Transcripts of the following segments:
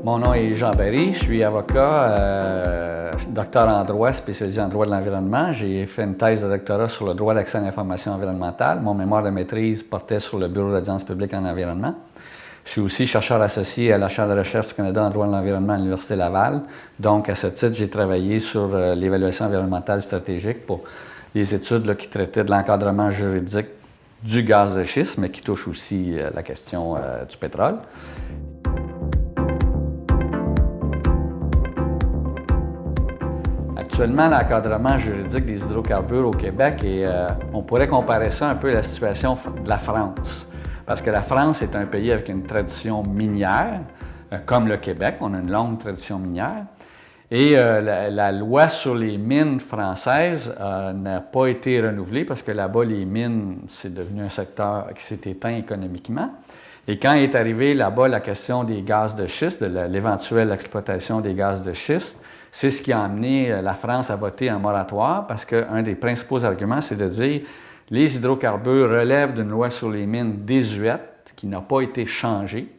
Mon nom est Jean Barry, je suis avocat, docteur en droit, spécialisé en droit de l'environnement. J'ai fait une thèse de doctorat sur le droit d'accès à l'information environnementale. Mon mémoire de maîtrise portait sur le Bureau d'audience publique en environnement. Je suis aussi chercheur associé à la Chaire de recherche du Canada en droit de l'environnement à l'Université Laval. Donc, à ce titre, j'ai travaillé sur l'évaluation environnementale stratégique pour les études là, qui traitaient de l'encadrement juridique du gaz de schiste, mais qui touchent aussi la question du pétrole. Actuellement, l'encadrement juridique des hydrocarbures au Québec, on pourrait comparer ça un peu à la situation de la France. Parce que la France est un pays avec une tradition minière, comme le Québec, on a une longue tradition minière. Et la loi sur les mines françaises n'a pas été renouvelée parce que là-bas, les mines, c'est devenu un secteur qui s'est éteint économiquement. Et quand est arrivée là-bas la question des gaz de schiste, de l'éventuelle exploitation des gaz de schiste, c'est ce qui a amené la France à voter un moratoire parce qu'un des principaux arguments, c'est de dire les hydrocarbures relèvent d'une loi sur les mines désuète qui n'a pas été changée.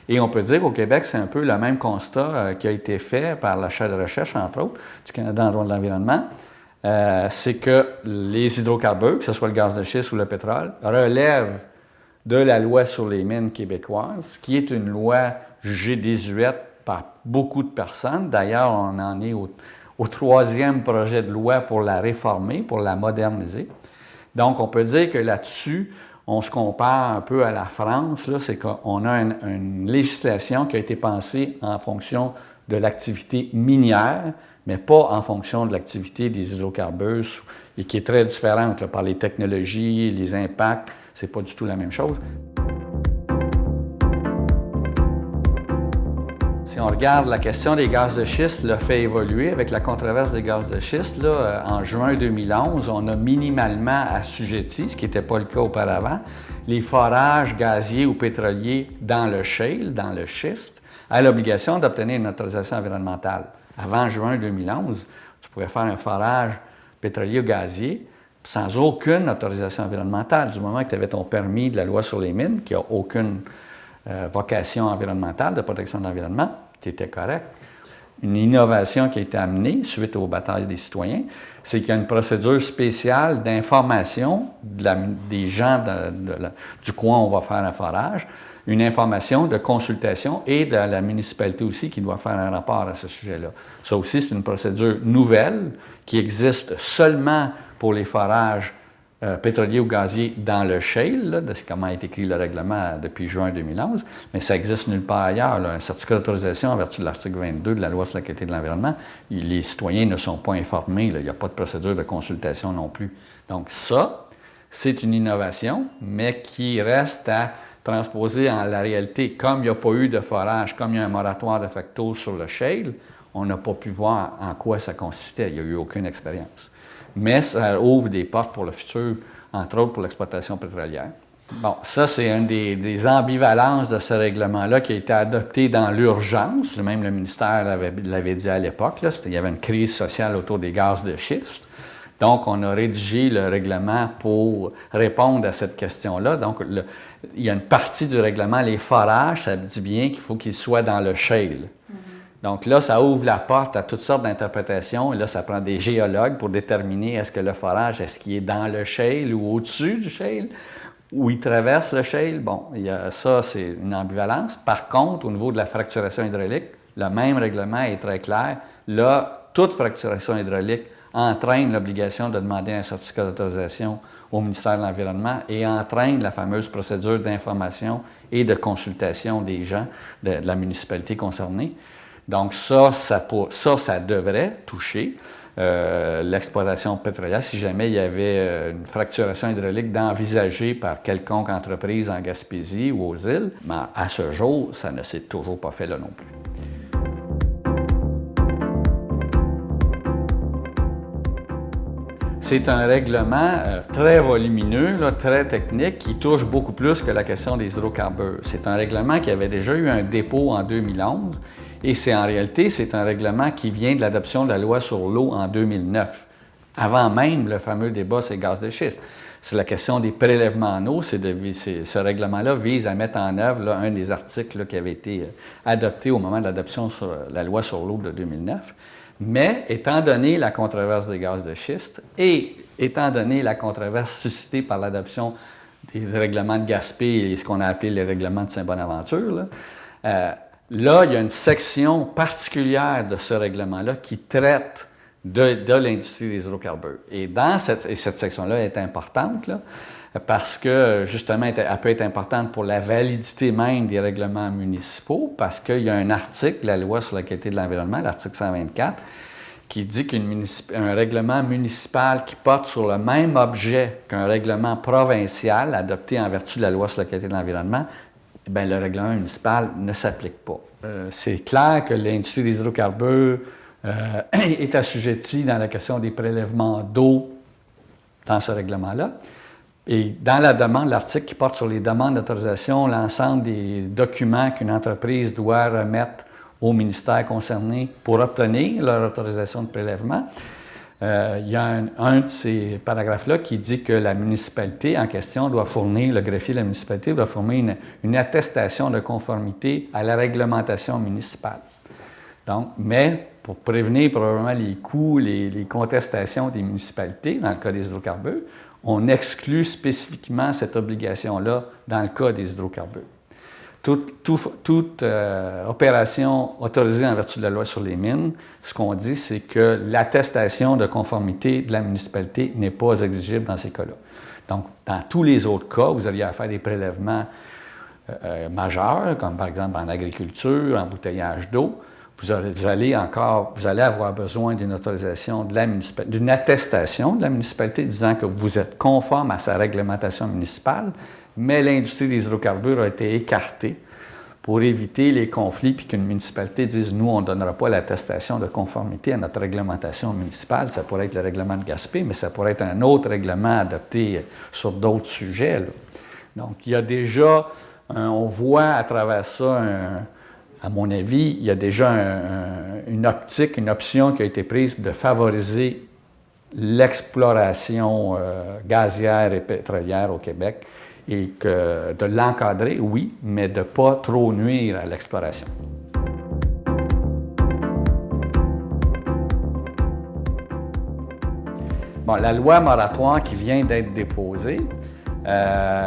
Et on peut dire qu'au Québec, c'est un peu le même constat qui a été fait par la Chaire de recherche, entre autres, du Canada en droit de l'environnement. C'est que les hydrocarbures, que ce soit le gaz de schiste ou le pétrole, relèvent de la loi sur les mines québécoises, qui est une loi jugée désuète par beaucoup de personnes. D'ailleurs, on en est au troisième projet de loi pour la réformer, pour la moderniser. Donc, on peut dire que là-dessus, on se compare un peu à la France, c'est qu'on a une législation qui a été pensée en fonction de l'activité minière, mais pas en fonction de l'activité des hydrocarbures, et qui est très différente là, par les technologies, les impacts, c'est pas du tout la même chose. Si on regarde la question des gaz de schiste, l'a fait évoluer avec la controverse des gaz de schiste. Là, en juin 2011, on a minimalement assujetti, ce qui n'était pas le cas auparavant, les forages gaziers ou pétroliers dans le shale, dans le schiste, à l'obligation d'obtenir une autorisation environnementale. Avant juin 2011, tu pouvais faire un forage pétrolier ou gazier sans aucune autorisation environnementale. Du moment que tu avais ton permis de la loi sur les mines, qui n'a aucune vocation environnementale, de protection de l'environnement, tu étais correct. Une innovation qui a été amenée suite aux batailles des citoyens, c'est qu'il y a une procédure spéciale d'information des gens du coin où on va faire un forage, une information de consultation et de la municipalité aussi qui doit faire un rapport à ce sujet-là. Ça aussi, c'est une procédure nouvelle qui existe seulement pour les forages pétrolier ou gazier dans le shale, là, de comment est écrit le règlement depuis juin 2011, mais ça existe nulle part ailleurs. Là. Un certificat d'autorisation en vertu de l'article 22 de la loi sur la qualité de l'environnement, les citoyens ne sont pas informés, là. Il n'y a pas de procédure de consultation non plus. Donc ça, c'est une innovation, mais qui reste à transposer en la réalité. Comme il n'y a pas eu de forage, comme il y a un moratoire de facto sur le shale, on n'a pas pu voir en quoi ça consistait. Il n'y a eu aucune expérience. Mais ça ouvre des portes pour le futur, entre autres pour l'exploitation pétrolière. Bon, ça, c'est une des ambivalences de ce règlement-là qui a été adopté dans l'urgence. Même le ministère l'avait dit à l'époque. Il y avait une crise sociale autour des gaz de schiste. Donc, on a rédigé le règlement pour répondre à cette question-là. Donc, il y a une partie du règlement, les forages, ça dit bien qu'il faut qu'ils soient dans le shale. Donc là, ça ouvre la porte à toutes sortes d'interprétations. Et là, ça prend des géologues pour déterminer est-ce que le forage, est-ce qu'il est dans le shale ou au-dessus du shale, ou il traverse le shale. Bon, ça, c'est une ambivalence. Par contre, au niveau de la fracturation hydraulique, le même règlement est très clair. Là, toute fracturation hydraulique entraîne l'obligation de demander un certificat d'autorisation au ministère de l'Environnement et entraîne la fameuse procédure d'information et de consultation des gens de la municipalité concernée. Donc ça devrait toucher l'exploitation pétrolière si jamais il y avait une fracturation hydraulique d'envisager par quelconque entreprise en Gaspésie ou aux îles. Mais à ce jour, ça ne s'est toujours pas fait là non plus. C'est un règlement très volumineux, là, très technique, qui touche beaucoup plus que la question des hydrocarbures. C'est un règlement qui avait déjà eu un dépôt en 2011 et en réalité, c'est un règlement qui vient de l'adoption de la loi sur l'eau en 2009, avant même le fameux débat sur les gaz de schiste. c'est la question des prélèvements en eau. Ce règlement-là vise à mettre en œuvre là, un des articles là, qui avait été adopté au moment de l'adoption sur la loi sur l'eau de 2009. Mais, étant donné la controverse des gaz de schiste et étant donné la controverse suscitée par l'adoption des règlements de Gaspé et ce qu'on a appelé les règlements de Saint-Bonaventure, là, il y a une section particulière de ce règlement-là qui traite de l'industrie des hydrocarbures. Et cette section-là est importante là, parce que, justement, elle peut être importante pour la validité même des règlements municipaux, parce qu'il y a un article, la loi sur la qualité de l'environnement, l'article 124, qui dit qu'un règlement municipal qui porte sur le même objet qu'un règlement provincial adopté en vertu de la loi sur la qualité de l'environnement, bien, le règlement municipal ne s'applique pas. C'est clair que l'industrie des hydrocarbures est assujettie dans la question des prélèvements d'eau dans ce règlement-là. Et dans la demande, l'article qui porte sur les demandes d'autorisation, l'ensemble des documents qu'une entreprise doit remettre au ministère concerné pour obtenir leur autorisation de prélèvement, il y a un de ces paragraphes-là qui dit que la municipalité en question doit fournir, le greffier de la municipalité doit fournir une attestation de conformité à la réglementation municipale. Donc, mais pour prévenir probablement les coûts, les contestations des municipalités, dans le cas des hydrocarbures, on exclut spécifiquement cette obligation-là dans le cas des hydrocarbures. Toute opération autorisée en vertu de la loi sur les mines, ce qu'on dit, c'est que l'attestation de conformité de la municipalité n'est pas exigible dans ces cas-là. Donc, dans tous les autres cas, vous aviez à faire des prélèvements majeurs, comme par exemple en agriculture, en embouteillage d'eau, vous allez avoir besoin d'une autorisation de la municipalité, d'une attestation de la municipalité disant que vous êtes conforme à sa réglementation municipale, mais l'industrie des hydrocarbures a été écartée pour éviter les conflits puis qu'une municipalité dise « nous, on ne donnera pas l'attestation de conformité à notre réglementation municipale ». Ça pourrait être le règlement de Gaspé, mais ça pourrait être un autre règlement adopté sur d'autres sujets, là. Donc, il y a déjà, on voit à travers ça, à mon avis, il y a déjà une option qui a été prise de favoriser l'exploration gazière et pétrolière au Québec et que de l'encadrer, oui, mais de ne pas trop nuire à l'exploration. Bon, la loi moratoire qui vient d'être déposée,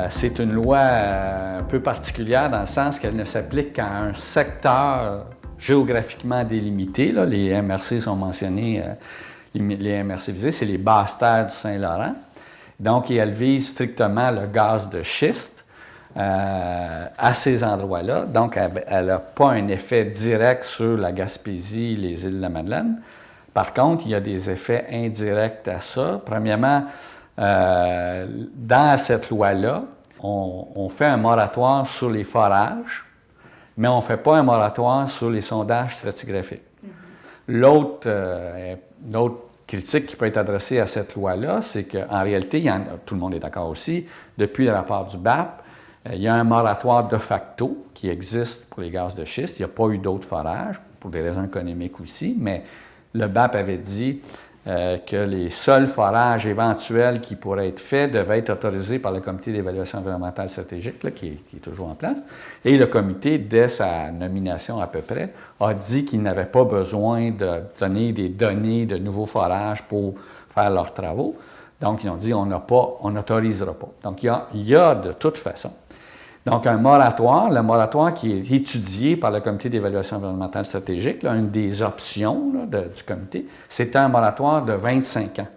c'est une loi un peu particulière dans le sens qu'elle ne s'applique qu'à un secteur géographiquement délimité. Là, les MRC sont mentionnés, les MRC visés, c'est les basses terres du Saint-Laurent. Donc, elle vise strictement le gaz de schiste à ces endroits-là. Donc, elle n'a pas un effet direct sur la Gaspésie, les îles de la Madeleine. Par contre, il y a des effets indirects à ça. Premièrement, dans cette loi-là, on fait un moratoire sur les forages, mais on ne fait pas un moratoire sur les sondages stratigraphiques. L'autre critique qui peut être adressée à cette loi-là, c'est qu'en réalité, tout le monde est d'accord aussi, depuis le rapport du BAP, il y a un moratoire de facto qui existe pour les gaz de schiste. Il n'y a pas eu d'autres forages, pour des raisons économiques aussi, mais le BAP avait dit que les seuls forages éventuels qui pourraient être faits devaient être autorisés par le comité d'évaluation environnementale stratégique, là, qui est toujours en place. Et le comité, dès sa nomination à peu près, a dit qu'il n'avait pas besoin de donner des données de nouveaux forages pour faire leurs travaux. Donc, ils ont dit on n'autorisera pas. Donc, il y a de toute façon. Donc, le moratoire qui est étudié par le comité d'évaluation environnementale stratégique, là, une des options là, du comité, c'est un moratoire de 25 ans,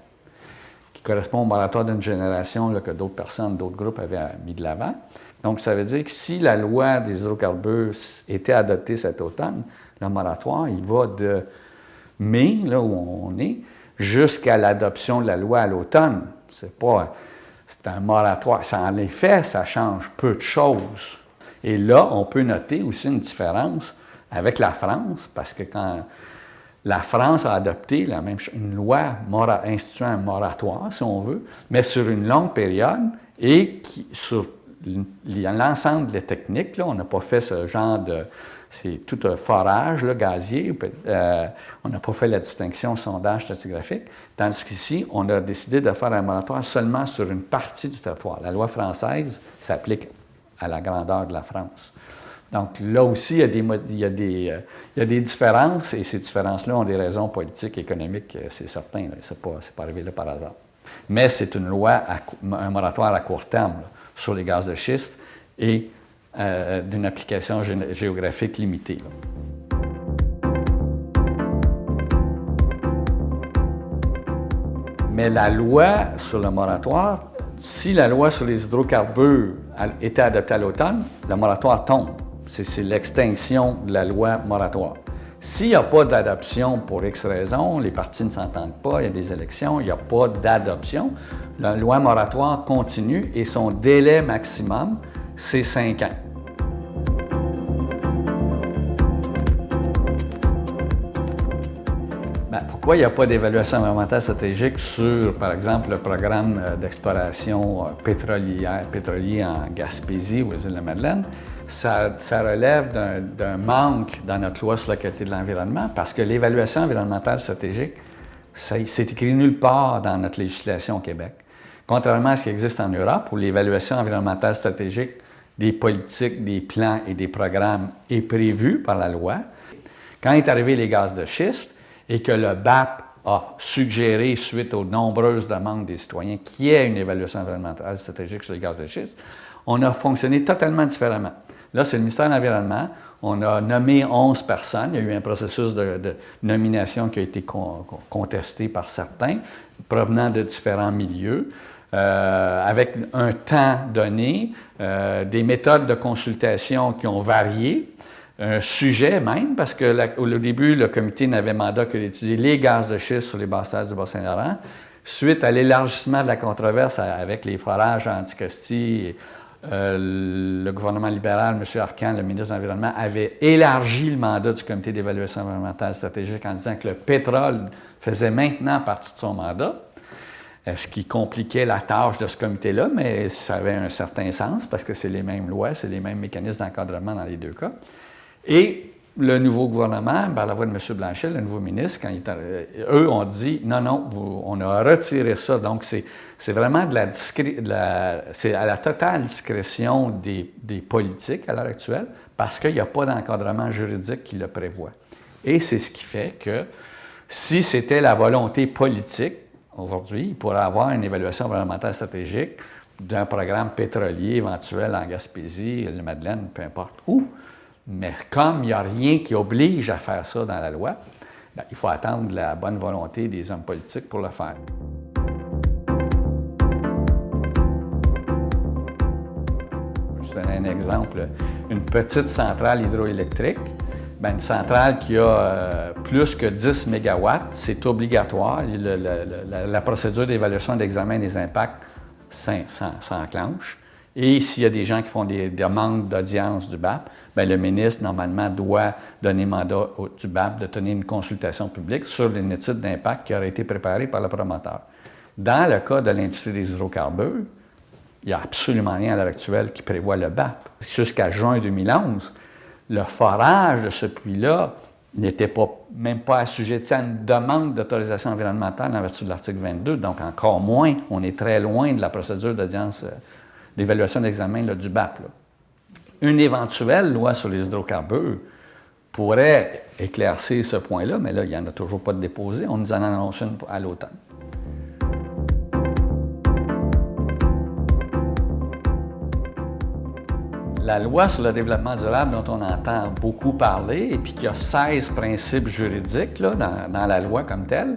qui correspond au moratoire d'une génération là, que d'autres personnes, d'autres groupes avaient mis de l'avant. Donc, ça veut dire que si la loi des hydrocarbures était adoptée cet automne, le moratoire, il va de mai, là où on est, jusqu'à l'adoption de la loi à l'automne. C'est un moratoire. En effet, ça change peu de choses. Et là, on peut noter aussi une différence avec la France, parce que quand la France a adopté une loi instituant un moratoire, si on veut, mais sur une longue période et sur l'ensemble des techniques, là, on n'a pas fait ce genre de c'est tout un forage là, gazier. On n'a pas fait la distinction sondage stratigraphique. Tandis qu'ici, on a décidé de faire un moratoire seulement sur une partie du territoire. La loi française s'applique à la grandeur de la France. Donc là aussi, il y a des différences, et ces différences-là ont des raisons politiques, économiques, c'est certain. Ce n'est pas arrivé là par hasard. Mais c'est une loi, un moratoire à court terme là, sur les gaz de schiste et d'une application géographique limitée. Là. Mais la loi sur le moratoire, si la loi sur les hydrocarbures était adoptée à l'automne, le moratoire tombe. C'est l'extinction de la loi moratoire. S'il n'y a pas d'adoption pour X raisons, les partis ne s'entendent pas, il y a des élections, il n'y a pas d'adoption, la loi moratoire continue et son délai maximum, c'est 5 ans. Pourquoi il n'y a pas d'évaluation environnementale stratégique sur, par exemple, le programme d'exploration pétrolier en Gaspésie, aux îles-de-la-Madeleine? Ça relève d'un manque dans notre loi sur la qualité de l'environnement parce que l'évaluation environnementale stratégique, c'est écrit nulle part dans notre législation au Québec. Contrairement à ce qui existe en Europe, où l'évaluation environnementale stratégique des politiques, des plans et des programmes est prévue par la loi, quand est arrivé les gaz de schiste, et que le BAP a suggéré, suite aux nombreuses demandes des citoyens, qu'il y ait une évaluation environnementale stratégique sur les gaz de schiste, on a fonctionné totalement différemment. Là, c'est le ministère de l'Environnement. On a nommé 11 personnes. Il y a eu un processus de nomination qui a été contesté par certains, provenant de différents milieux, avec un temps donné, des méthodes de consultation qui ont varié, un sujet même, parce qu'au début, le comité n'avait mandat que d'étudier les gaz de schiste sur les basses terres du Bas-Saint-Laurent. Suite à l'élargissement de la controverse avec les forages à Anticosti, le gouvernement libéral, M. Arcan, le ministre de l'Environnement, avait élargi le mandat du comité d'évaluation environnementale stratégique en disant que le pétrole faisait maintenant partie de son mandat, ce qui compliquait la tâche de ce comité-là, mais ça avait un certain sens parce que c'est les mêmes lois, c'est les mêmes mécanismes d'encadrement dans les deux cas. Et le nouveau gouvernement, par la voix de M. Blanchet, le nouveau ministre, eux ont dit non, on a retiré ça. Donc, c'est vraiment c'est à la totale discrétion des politiques à l'heure actuelle parce qu'il n'y a pas d'encadrement juridique qui le prévoit. Et c'est ce qui fait que si c'était la volonté politique, aujourd'hui, il pourrait avoir une évaluation environnementale stratégique d'un programme pétrolier éventuel en Gaspésie, le Madeleine, peu importe où. Mais comme il n'y a rien qui oblige à faire ça dans la loi, bien, il faut attendre la bonne volonté des hommes politiques pour le faire. Je vais vous donner un exemple. Une petite centrale hydroélectrique, bien, une centrale qui a plus que 10 MW, c'est obligatoire. La procédure d'évaluation et d'examen des impacts s'enclenche. Et s'il y a des gens qui font des demandes d'audience du BAP, bien, le ministre, normalement, doit donner mandat du BAP de tenir une consultation publique sur une étude d'impact qui aurait été préparée par le promoteur. Dans le cas de l'industrie des hydrocarbures, il n'y a absolument rien à l'heure actuelle qui prévoit le BAP. Jusqu'à juin 2011, le forage de ce puits-là n'était même pas assujetti à une demande d'autorisation environnementale en vertu de l'article 22, donc encore moins, on est très loin de la procédure d'audience d'évaluation d'examen du BAP. Là. Une éventuelle loi sur les hydrocarbures pourrait éclaircir ce point-là, mais là, il n'y en a toujours pas de déposé. On nous en annonce une à l'automne. La loi sur le développement durable dont on entend beaucoup parler et puis qui a 16 principes juridiques là, dans la loi comme telle,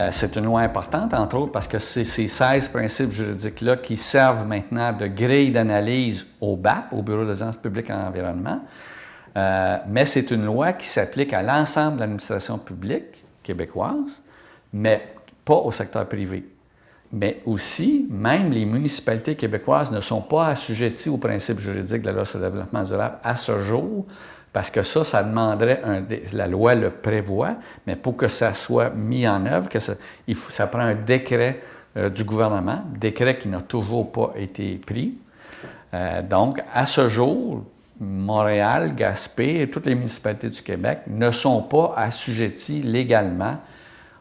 c'est une loi importante, entre autres, parce que c'est ces 16 principes juridiques-là qui servent maintenant de grille d'analyse au BAP, au Bureau d'audience publique en environnement. Mais c'est une loi qui s'applique à l'ensemble de l'administration publique québécoise, mais pas au secteur privé. Mais aussi, même les municipalités québécoises ne sont pas assujetties aux principes juridiques de la loi sur le développement durable à ce jour, parce que ça demanderait, la loi le prévoit, mais pour que ça soit mis en œuvre, ça prend un décret du gouvernement, décret qui n'a toujours pas été pris. Donc, à ce jour, Montréal, Gaspé et toutes les municipalités du Québec ne sont pas assujetties légalement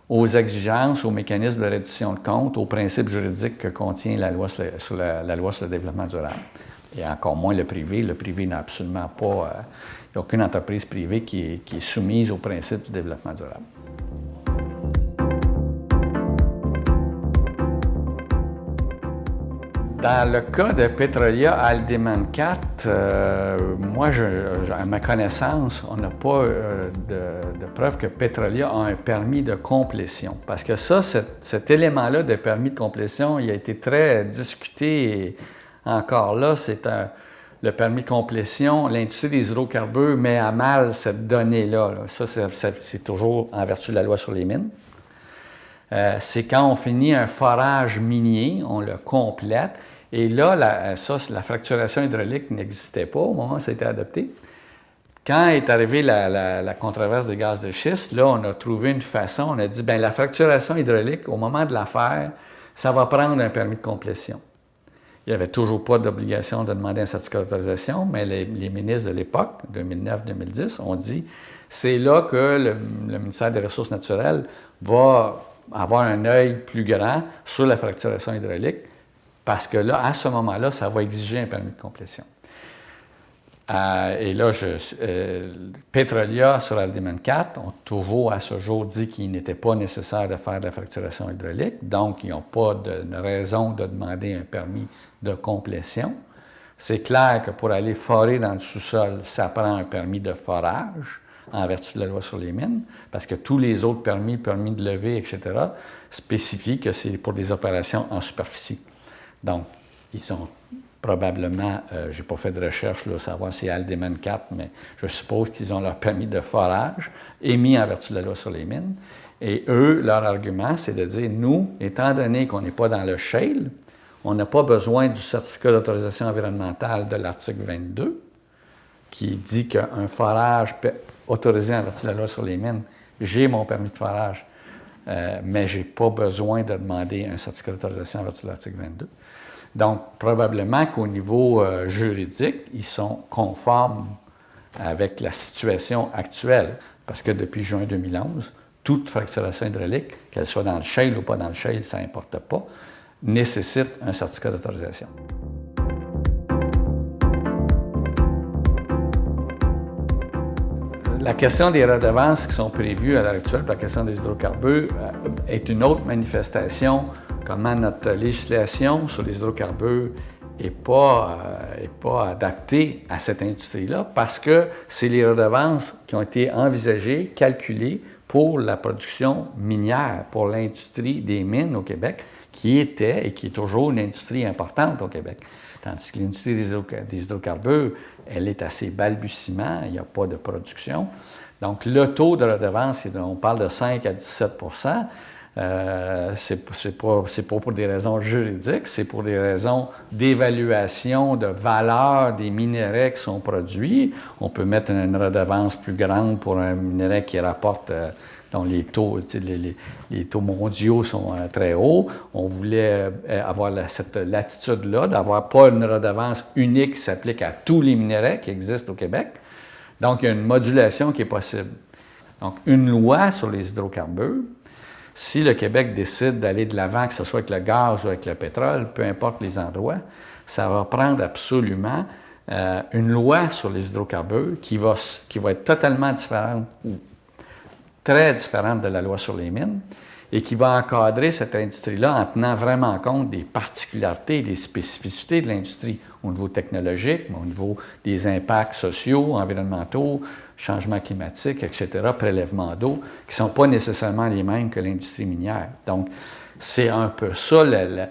aux exigences, aux mécanismes de reddition de comptes, aux principes juridiques que contient la loi sur le développement durable. Et encore moins le privé. Le privé n'a absolument pas... il n'y a aucune entreprise privée qui est soumise aux principes du développement durable. Dans le cas de Petrolia Aldeman 4, moi, à ma connaissance, on n'a pas de preuve que Petrolia a un permis de complétion. Parce que ça, cet élément-là de permis de complétion, il a été très discuté. Et encore là, le permis de complétion, l'industrie des hydrocarbures met à mal cette donnée-là. Ça, c'est toujours en vertu de la loi sur les mines. C'est quand on finit un forage minier, on le complète. Et là, la fracturation hydraulique n'existait pas au moment où ça a été adopté. Quand est arrivée la controverse des gaz de schiste, là, on a trouvé une façon, on a dit, bien, la fracturation hydraulique, au moment de la faire, ça va prendre un permis de complétion. Il n'y avait toujours pas d'obligation de demander un certificat d'autorisation, mais les ministres de l'époque, 2009-2010, ont dit, c'est là que le ministère des Ressources naturelles va avoir un œil plus grand sur la fracturation hydraulique, parce que là, à ce moment-là, ça va exiger un permis de complétion. Et là, Petrolia sur Aldeman 4 ont toujours à ce jour dit qu'il n'était pas nécessaire de faire de la fracturation hydraulique, donc ils n'ont pas de raison de demander un permis de complétion. C'est clair que pour aller forer dans le sous-sol, ça prend un permis de forage en vertu de la loi sur les mines, parce que tous les autres permis de lever, etc., spécifient que c'est pour des opérations en superficie. Donc, ils sont probablement, je n'ai pas fait de recherche là, savoir si c'est Aldeman 4, mais je suppose qu'ils ont leur permis de forage émis en vertu de la loi sur les mines. Et eux, leur argument, c'est de dire, nous, étant donné qu'on n'est pas dans le shale, on n'a pas besoin du certificat d'autorisation environnementale de l'article 22, qui dit qu'un forage autorisé en vertu de la loi sur les mines, j'ai mon permis de forage, mais je n'ai pas besoin de demander un certificat d'autorisation en vertu de l'article 22. Donc, probablement qu'au niveau juridique, ils sont conformes avec la situation actuelle, parce que depuis juin 2011, toute fracturation hydraulique, qu'elle soit dans le shale ou pas dans le shale, ça n'importe pas, nécessite un certificat d'autorisation. La question des redevances qui sont prévues à l'heure actuelle, la question des hydrocarbures, est une autre manifestation comment notre législation sur les hydrocarbures n'est pas adaptée à cette industrie-là, parce que c'est les redevances qui ont été envisagées, calculées pour la production minière, pour l'industrie des mines au Québec, qui était et qui est toujours une industrie importante au Québec. Tandis que l'industrie des hydrocarbures, elle est assez balbutiement, il n'y a pas de production. Donc, le taux de redevance, on parle de 5 à 17 c'est pas pour des raisons juridiques, c'est pour des raisons d'évaluation de valeur des minerais qui sont produits. On peut mettre une redevance plus grande pour un minerai qui rapporte, dont les taux mondiaux sont très hauts. On voulait avoir cette latitude-là, d'avoir pas une redevance unique qui s'applique à tous les minerais qui existent au Québec. Donc, il y a une modulation qui est possible. Donc, une loi sur les hydrocarbures, si le Québec décide d'aller de l'avant, que ce soit avec le gaz ou avec le pétrole, peu importe les endroits, ça va prendre absolument une loi sur les hydrocarbures qui va être totalement différente ou très différente de la loi sur les mines et qui va encadrer cette industrie-là en tenant vraiment compte des particularités, des spécificités de l'industrie au niveau technologique, au niveau des impacts sociaux, environnementaux, changement climatique, etc., prélèvement d'eau, qui ne sont pas nécessairement les mêmes que l'industrie minière. Donc, c'est un peu ça la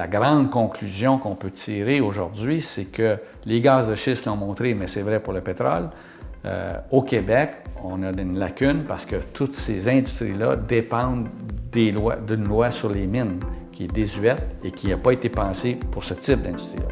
grande conclusion qu'on peut tirer aujourd'hui, c'est que les gaz de schiste l'ont montré, mais c'est vrai pour le pétrole. Au Québec, on a une lacune parce que toutes ces industries-là dépendent d'une loi sur les mines qui est désuète et qui n'a pas été pensée pour ce type d'industrie-là.